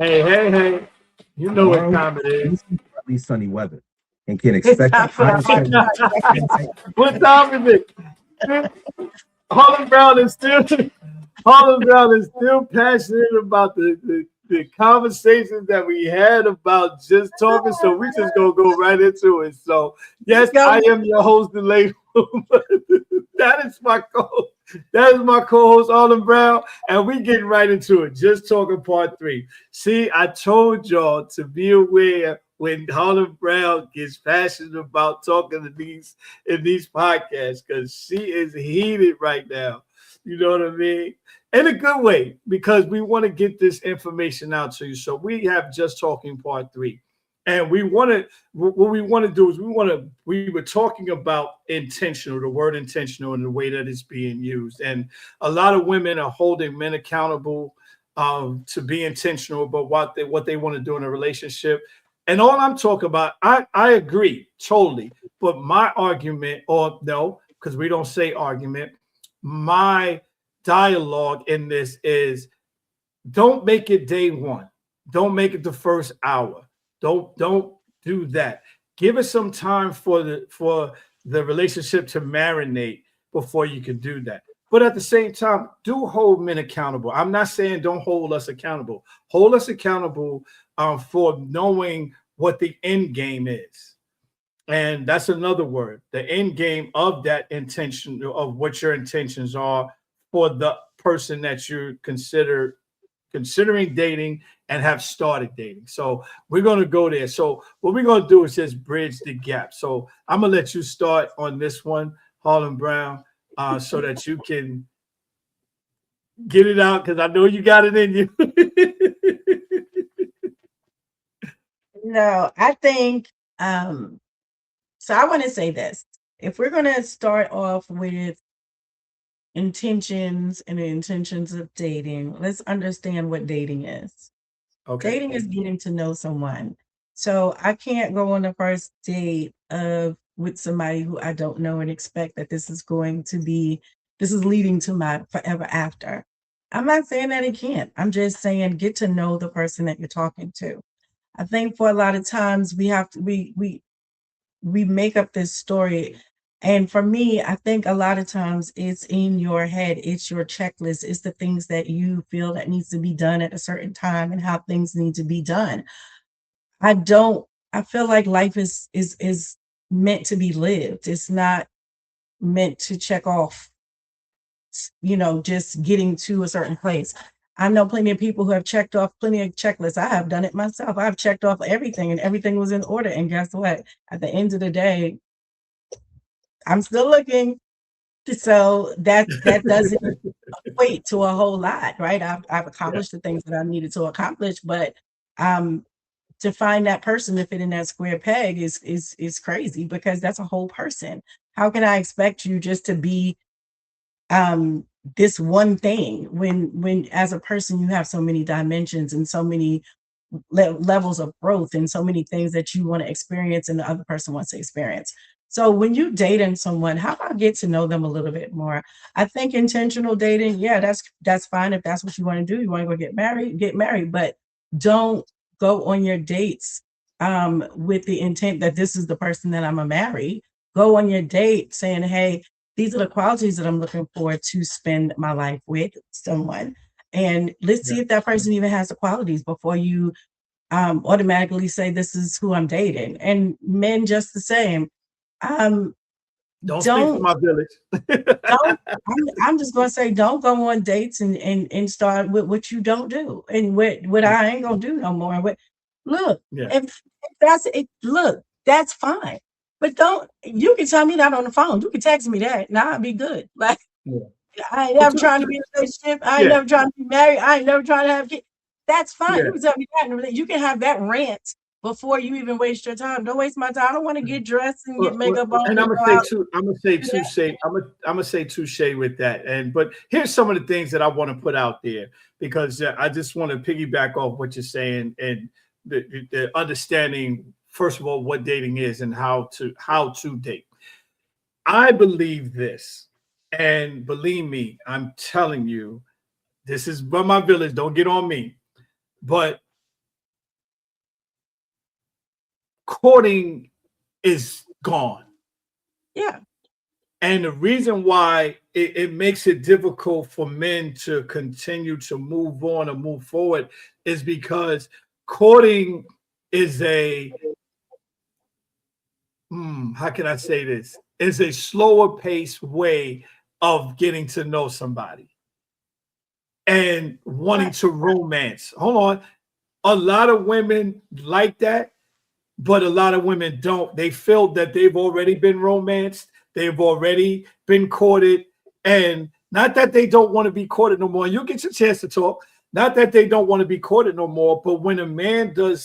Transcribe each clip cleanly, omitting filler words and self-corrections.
Hey. You know what time it is. Partly sunny weather and can expect the hottest What time is it? Harlan Brown is still passionate about the conversations that we had about just talking. So we just gonna go right into it. So yes, I am your host, the late. That is my co. That is my co-host, Harlan Brown, and we getting right into it. Just talking part 3. See, I told y'all to be aware when Harlan Brown gets passionate about talking to in these podcasts, because she is heated right now. You know what I mean? In a good way, because we want to get this information out to you. So we have Just Talking part 3. And what we want to do is we were talking about intentional, the word intentional, and the way that it's being used. And a lot of women are holding men accountable to be intentional about what they want to do in a relationship. And all I'm talking about, I agree totally. But my argument, or no, because we don't say argument, my dialogue in this is, don't make it day one. Don't make it the first hour. Don't do that. Give it some time for the relationship to marinate before you can do that. But at the same time, do hold men accountable. I'm not saying don't hold us accountable. Hold us accountable for knowing what the end game is. And that's another word, the end game of that intention, of what your intentions are for the person that you considering dating and have started dating. So we're going to go there. So what we're going to do is just bridge the gap. So I'm going to let you start on this one, Harlan Brown, so that you can get it out, because I know you got it in you. No, I think, so I want to say this. If we're going to start off with intentions and the intentions of dating, let's understand what dating is. Okay. Dating is getting to know someone. So I can't go on the first date with somebody who I don't know and expect that this is leading to my forever after. I'm not saying that it can't. I'm just saying get to know the person that you're talking to. I think for a lot of times we make up this story. And for me, I think a lot of times it's in your head, it's your checklist, it's the things that you feel that needs to be done at a certain time and how things need to be done. I feel like life is meant to be lived. It's not meant to check off, just getting to a certain place. I know plenty of people who have checked off plenty of checklists. I have done it myself. I've checked off everything and everything was in order. And guess what? At the end of the day, I'm still looking. So that doesn't equate to a whole lot, right? I've accomplished the things that I needed to accomplish, but to find that person to fit in that square peg is crazy, because that's a whole person. How can I expect you just to be this one thing when as a person you have so many dimensions and so many levels of growth and so many things that you want to experience and the other person wants to experience. So when you dating someone, how about get to know them a little bit more? I think intentional dating, yeah, that's fine if that's what you want to do. You want to go get married, but don't go on your dates with the intent that this is the person that I'm gonna marry. Go on your date saying, hey, these are the qualities that I'm looking for to spend my life with someone. And let's see if that person even has the qualities before you automatically say this is who I'm dating. And men just the same. Don't speak for my village. I'm just gonna say don't go on dates and start with what you don't do and what I ain't gonna do no more. If that's it, look, that's fine. But you can tell me that on the phone. You can text me that and I'll be good. Like I ain't never trying to be in a relationship. I ain't never trying to be married. I ain't never trying to have kids. That's fine. You can tell me that. You can have that rant before you even waste your time. Don't waste my time. I don't want to get dressed and get makeup on. And I'm gonna say touche with that. But here's some of the things that I want to put out there, because I just want to piggyback off what you're saying and the understanding, first of all, what dating is and how to date. I believe this, and believe me, I'm telling you, this is from my village. Don't get on me, but courting is gone. Yeah. And the reason why it makes it difficult for men to continue to move on or move forward is because courting is how can I say this? Is a slower paced way of getting to know somebody and wanting to romance. Hold on. A lot of women like that, but a lot of women don't. They feel that they've already been romanced, they've already been courted, and not that they don't want to be courted no more. You'll get your chance to talk. Not that they don't want to be courted no more, but when a man does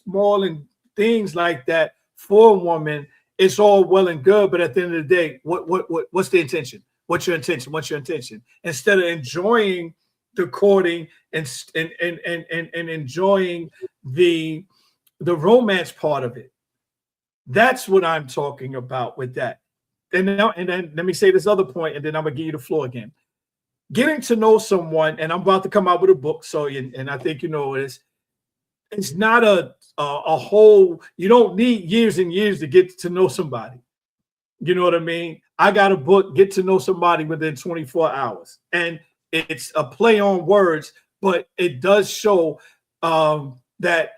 small and things like that for a woman, it's all well and good. But at the end of the day, what's the intention? What's your intention? What's your intention? Instead of enjoying the courting and enjoying the romance part of it. That's what I'm talking about with that. And then let me say this other point, and then I'm gonna give you the floor again. Getting to know someone, and I'm about to come out with a book, so and I think you know this. It's not a whole. You don't need years and years to get to know somebody. You know what I mean? I got a book, Get to Know Somebody Within 24 Hours, and it's a play on words, but it does show that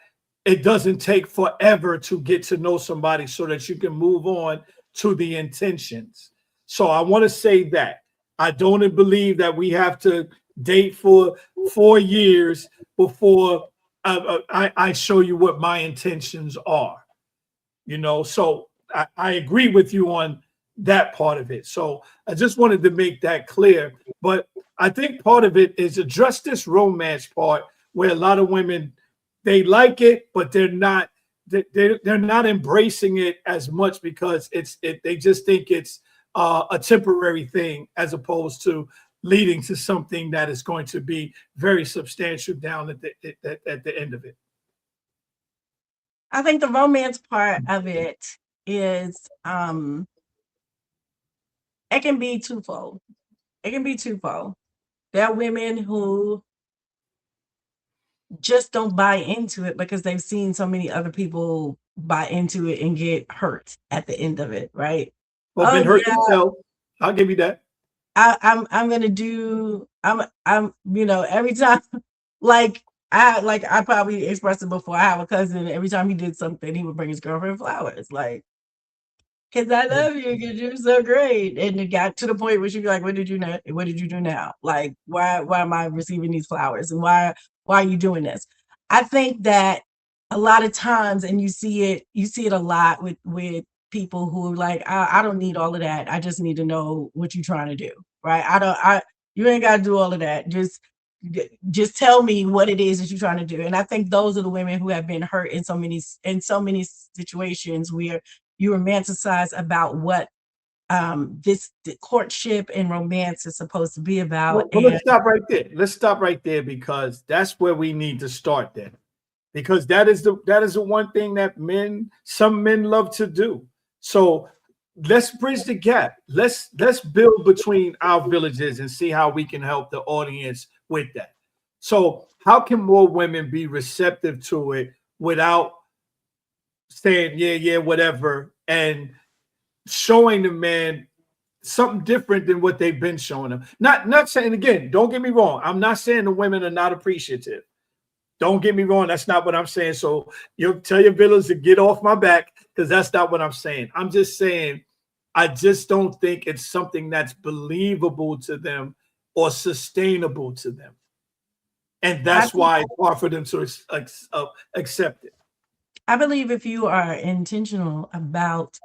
it doesn't take forever to get to know somebody so that you can move on to the intentions. So I want to say that I don't believe that we have to date for 4 years before I show you what my intentions are. You know, so I agree with you on that part of it. So I just wanted to make that clear. But I think part of it is address this romance part where a lot of women, they like it, but they're not embracing it as much because they just think it's a temporary thing as opposed to leading to something that is going to be very substantial down at the end of it. I think the romance part of it is it can be twofold. It can be twofold. There are women who just don't buy into it because they've seen so many other people buy into it and get hurt at the end of it, right? Well, been hurt themselves. I'll give you that. I'm gonna do I'm every time I probably expressed it before. I have a cousin, every time he did something, he would bring his girlfriend flowers. Like, because I love you, because you're so great. And it got to the point where she'd be like, what did you do now? Like, why am I receiving these flowers? And why are you doing this? I think that a lot of times, and you see it a lot with people who are like, I don't need all of that. I just need to know what you're trying to do. Right. You ain't gotta do all of that. Just tell me what it is that you're trying to do. And I think those are the women who have been hurt in so many situations where you romanticize about what the courtship and romance is supposed to be about. Well, let's stop right there. Let's stop right there because that's where we need to start then. Because that is the one thing that some men love to do. So let's bridge the gap. Let's build between our villages and see how we can help the audience with that. So how can more women be receptive to it without saying yeah whatever, and showing the man something different than what they've been showing them? Not saying, again, don't get me wrong, I'm not saying the women are not appreciative. Don't get me wrong, that's not what I'm saying. So you'll tell your villains to get off my back, because that's not what I'm saying. I'm just saying I just don't think it's something that's believable to them or sustainable to them. And that's why it's hard for them to accept it. I believe if you are intentional about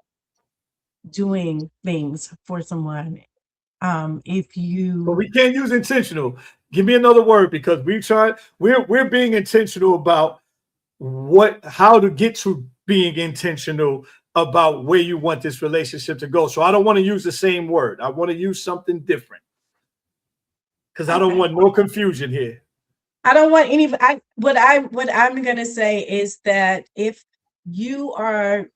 doing things for someone, but we can't use intentional. Give me another word, because we're being intentional about how to get to being intentional about where you want this relationship to go. So I don't want to use the same word. I want to use something different, because I don't want no confusion here. I don't want any. What I'm gonna say is that if you are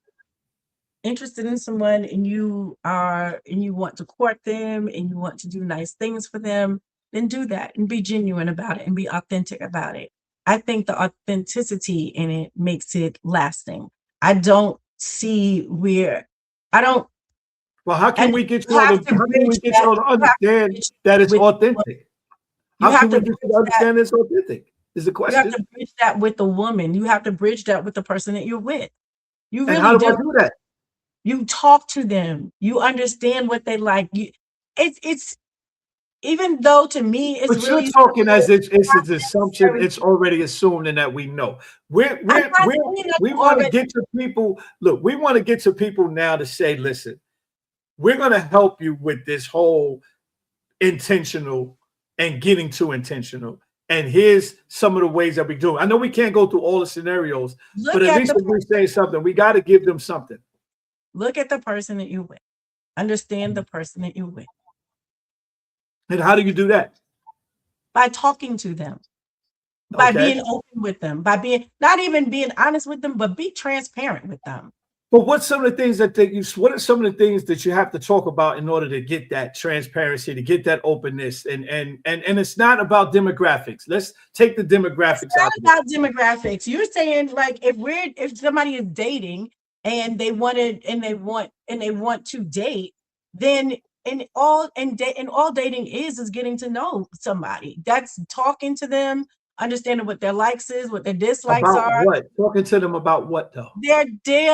interested in someone and you want to court them and you want to do nice things for them, then do that and be genuine about it and be authentic about it. I think the authenticity in it makes it lasting. I don't see where I don't. Well, how can And we get you you all have to to bridge that. You have to understand bridge that it's with authentic? you How have can to we get you bridge to that. understand it's authentic? Is the You have question. to bridge that with the woman. You have to bridge that with the person that you're with. You And how really do I do. do that? You talk to them. You understand what they like. It's even though to me it's But you're really talking as simple, it's not an assumption. necessary. It's already assumed and that we know. I'm not saying that We you want to already. get to people. Look, we want to get to people now to say, listen, we're going to help you with this whole intentional and getting to intentional. And here's some of the ways that we do it. I know we can't go through all the scenarios, but Look at at least the if we say something, we got to give them something. look at the person that you're with. Understand the person that you're with And how do you do that? by talking to them, by Okay. being open with them, by being not even being honest with them, but be transparent with them. But what's some of the things that what are some of the things that you have to talk about in order to get that transparency, to get that openness? And it's not about demographics. Let's take the It's demographics out of it. not about demographics. You're saying like if somebody is dating and they want to date, then in all dating is getting to know somebody. That's talking to them, understanding what their likes is, what their dislikes About are, what? Talking to them about what though? their day,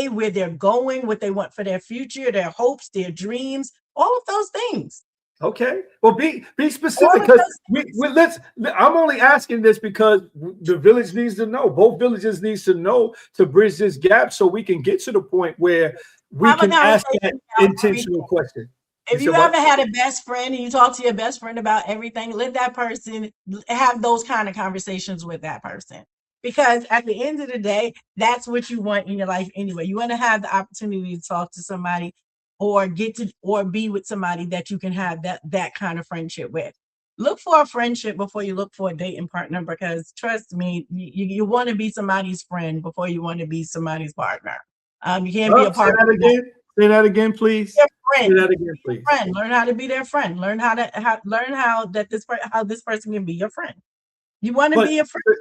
where they're going, what they want for their future, their hopes, their dreams, all of those things. Okay. Well, be All specific of because those things. I'm only asking this because the village needs to know. Both villages needs to know to bridge this gap so we can get to the point where we Have a can ask conversation that about everything. intentional question. You If you said what? ever had a best friend and you talk to your best friend about everything, let that person have those kind of conversations with that person. Because at the end of the day, that's what you want in your life anyway. You want to have the opportunity to talk to somebody or be with somebody that you can have that kind of friendship with. Look for a friendship before you look for a dating partner, because trust me, you want to be somebody's friend before you want to be somebody's partner. You can't be a Say partner. that again. Say that again, please. Their Say friend. that again, please. Friend. Learn how to be their friend. Learn how how this person can be your friend. You want to But be a friend.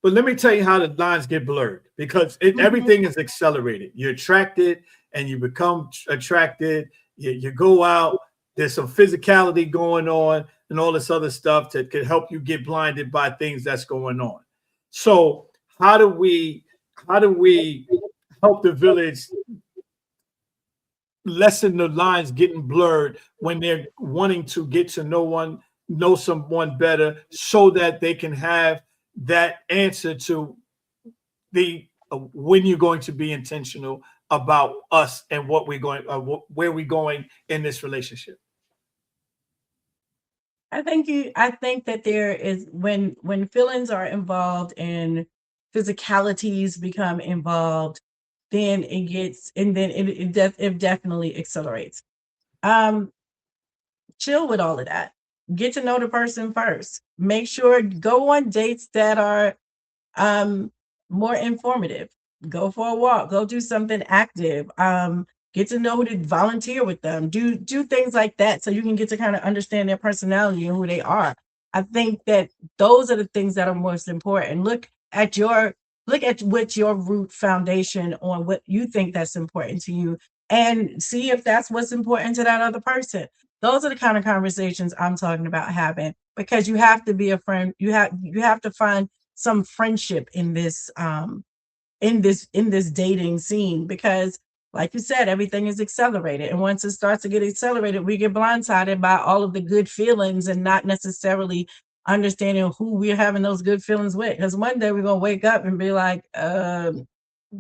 but let me tell you how the lines get blurred because Mhm. everything is accelerated. You're attracted and you become attracted. You go out. There's some physicality going on and all this other stuff that could help you get blinded by things that's going on. So how do we help the village lessen the lines getting blurred when they're wanting to get to know someone better so that they can have that answer to the when you're going to be intentional about us and what we're going where we're going in this relationship. I think that there is when feelings are involved and physicalities become involved, then it definitely accelerates. Um, Chill with all of that. Get to know the person first. Make sure go on dates that are um more informative. Go for a walk, go do something active, get to know to volunteer with them, do things like that so you can get to kind of understand their personality and who they are. I think that those are the things that are most important. Look at what's your root foundation on what you think that's important to you, and see if that's what's important to that other person. Those are the kind of conversations I'm talking about having, because you have to be a friend. You have to find some friendship in this dating scene, because like you said, everything is accelerated, and once it starts to get accelerated, we get blindsided by all of the good feelings and not necessarily understanding who we're having those good feelings with, because one day we're going to wake up and be like, where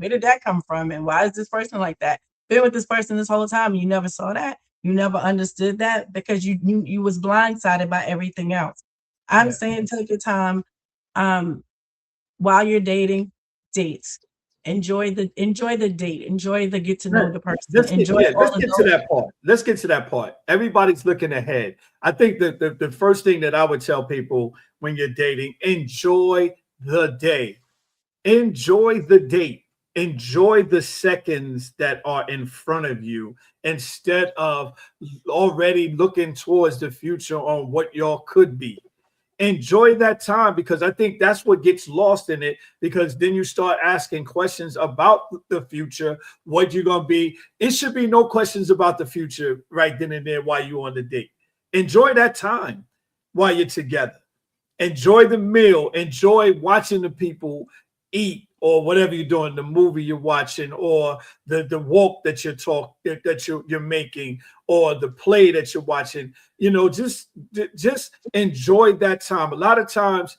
did that come from, and why is this person like that? Been with this person this whole time and you never saw that, you never understood that, because you knew you was blindsided by everything else. I'm Yeah. saying take your time. um while you're dating, dates. Enjoy the date. Enjoy the get to know the person. Enjoy all Let's of get to those. that part. Let's get to that part. Everybody's looking ahead. I think that the first thing that I would tell people when you're dating, enjoy the day. Enjoy the date. Enjoy the seconds that are in front of you instead of already looking towards the future on what y'all could be. enjoy that time, because I think that's what gets lost in it, because then you start asking questions about the future, what you're going to be. It should be no questions about the future right then and there while you're on the date. Enjoy that time while you're together. Enjoy the meal. Enjoy watching the people eat, or whatever you're doing, the movie you're watching, or the walk that you're making, or the play that you're watching. Just enjoy that time. A lot of times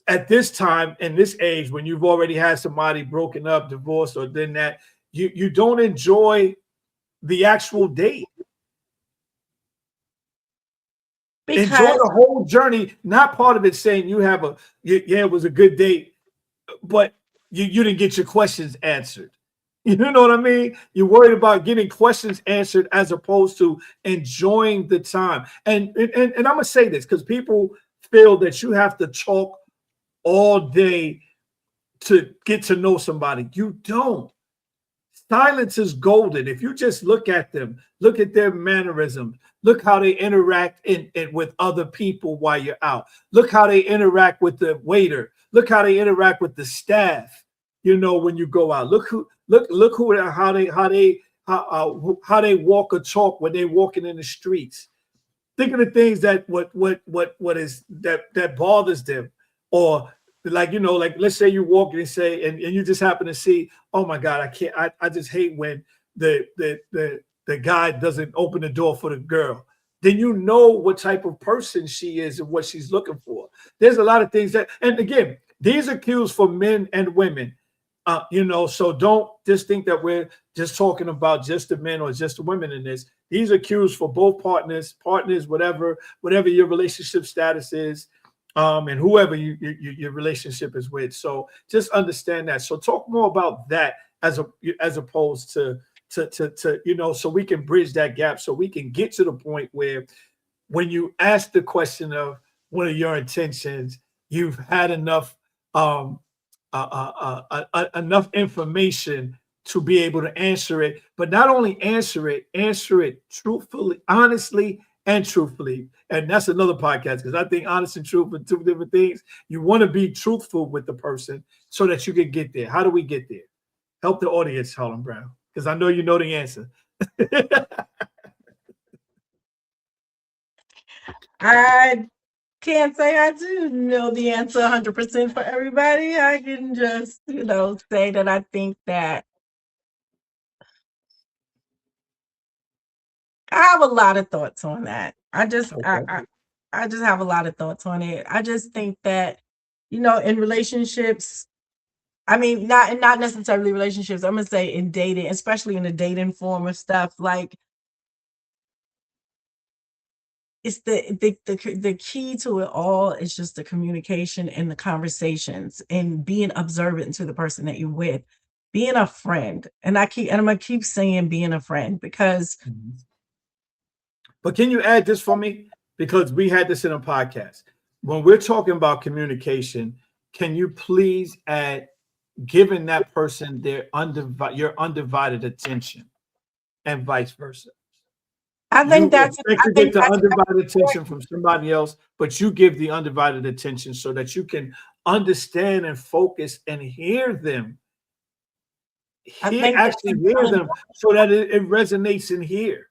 at this time and this age, when you've already had somebody broken up, divorced, or then that, you don't enjoy the actual date. Because enjoy the whole journey, not part of it saying it was a good date, but you didn't get your questions answered. You know what I mean? You're worried about getting questions answered as opposed to enjoying the time. And I'm gonna say this because people feel that you have to talk all day to get to know somebody. You don't. Silence is golden. If you just look at them, look at their mannerisms, look how they interact with other people while you're out. Look how they interact with the waiter. Look how they interact with the staff. When you go out, look how they walk or talk when they're walking in the streets. Think of the things that that bothers them, or like let's say you walk and say and you just happen to see, oh my God, I just hate when the guy doesn't open the door for the girl. Then you know what type of person she is and what she's looking for. There's a lot of things and again, these are cues for men and women. So don't just think that we're just talking about just the men or just the women in this. These are cues for both partners, whatever your relationship status is. And whoever your relationship is with. So just understand that. So talk more about that as opposed to so we can bridge that gap, so we can get to the point where when you ask the question of what are your intentions, you've had enough enough information to be able to answer it, but not only answer it truthfully, honestly, and truthfully. And that's another podcast, because I think honest and truth are two different things. You want to be truthful with the person so that you can get there. How do we get there? Help the audience, Harlem Brown, because I know you know the answer. I can't say I do know the answer 100% for everybody. I can just, say that I think that I have a lot of thoughts on that. I just have a lot of thoughts on it. I just think that, in relationships, I mean, not necessarily relationships. I'm gonna say in dating, especially in the dating form of stuff, like it's the key to it all is just the communication and the conversations and being observant to the person that you're with, being a friend. And I'm gonna keep saying being a friend because. But can you add this for me? Because we had this in a podcast. When we're talking about communication, can you please add giving that person your undivided attention and vice versa? I think get the undivided attention from somebody else, but you give the undivided attention so that you can understand and focus and hear them. Hear them so that it resonates in here.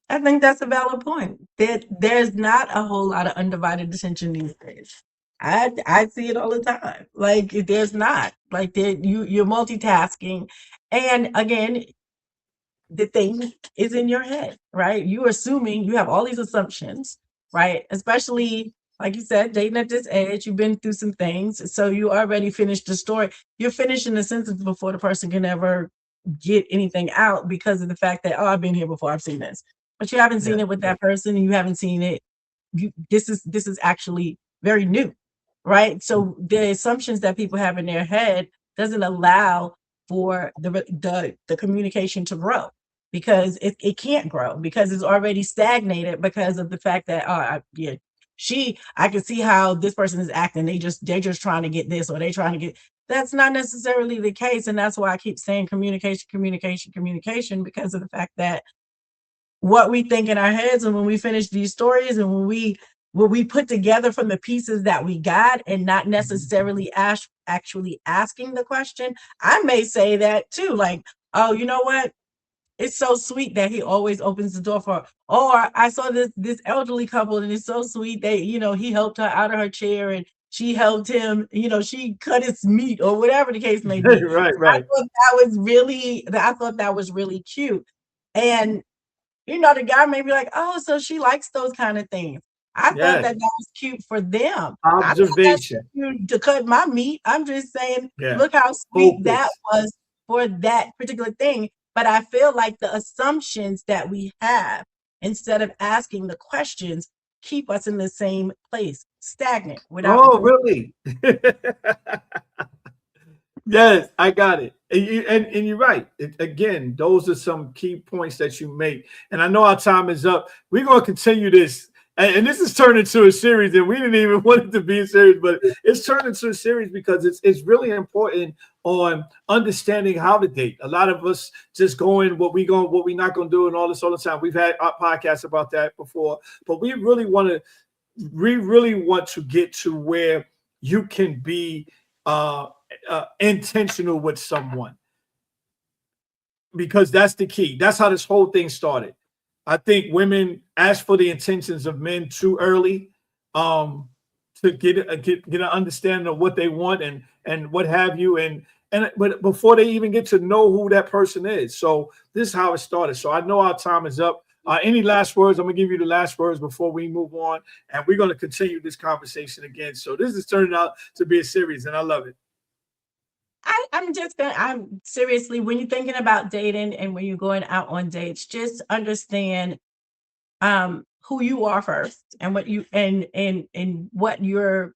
I think that's a valid point. There's not a whole lot of undivided attention these days. I see it all the time. Like there's not. Like you're multitasking, and again, the thing is in your head, right? You're assuming, you have all these assumptions, right? Especially like you said, dating at this age, you've been through some things, so you already finished the story. You're finishing the sentence before the person can ever get anything out because of the fact that, oh, I've been here before, I've seen this. But you haven't seen it with that person, and you haven't seen it. This is actually very new, right? So the assumptions that people have in their head doesn't allow for the communication to grow, because it can't grow because it's already stagnated because of the fact that I can see how this person is acting. They're just trying to get this, or they're trying to get. That's not necessarily the case, and that's why I keep saying communication, because of the fact that what we think in our heads, and when we finish these stories, and when we what we put together from the pieces that we got and not necessarily actually asking the question. I may say that too, like, oh, you know what? It's so sweet that he always opens the door for her. Or I saw this elderly couple and it's so sweet that, he helped her out of her chair and she helped him, she cut his meat or whatever the case may be. Right. I thought that was really cute. And, the guy may be like, oh, so she likes those kind of things. I thought that was cute for them. Observation. To cut my meat. I'm just saying, Yeah. Look how sweet that was for that particular thing. But I feel like the assumptions that we have, instead of asking the questions, keep us in the same place, stagnant. Oh, really? Yes, I got it. And you're right. Again, those are some key points that you make. And I know our time is up. We're going to continue this. And this is turned into a series, and we didn't even want it to be a series, but it's turned into a series because it's really important on understanding how to date. A lot of us just going what we're not going to do and all this all the time. We've had podcasts about that before, but we really want to get to where you can be intentional with someone, because that's the key. That's how this whole thing started. I think women ask for the intentions of men too early, to get an understanding of what they want and what have you, but before they even get to know who that person is. So this is how it started. So I know our time is up. Any last words? I'm gonna give you the last words before we move on, and we're gonna continue this conversation again. So this is turning out to be a series, and I love it. I'm seriously, when you're thinking about dating and when you're going out on dates, just understand who you are first and what you and what you're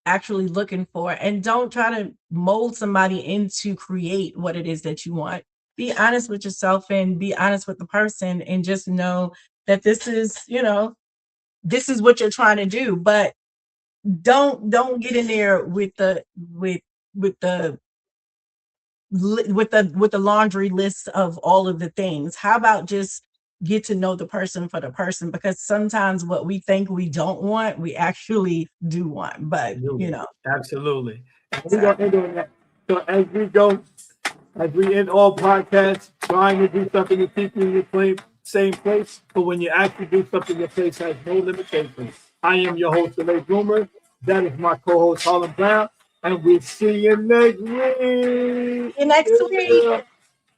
actually looking for, and don't try to mold somebody into create what it is that you want. Be honest with yourself and be honest with the person, and just know that this is what you're trying to do. But don't get in there with the laundry list of all of the things. How about just get to know the person for the person? Because sometimes what we think we don't want, we actually do want. But Absolutely. We're gonna end on that. So as we end all podcasts, trying to do something to keep you in your same place, but when you actually do something, your place has no limitations. I am your host, the late bloomer. That is my co-host, Harlan Brown. And we'll see you next week. Next week.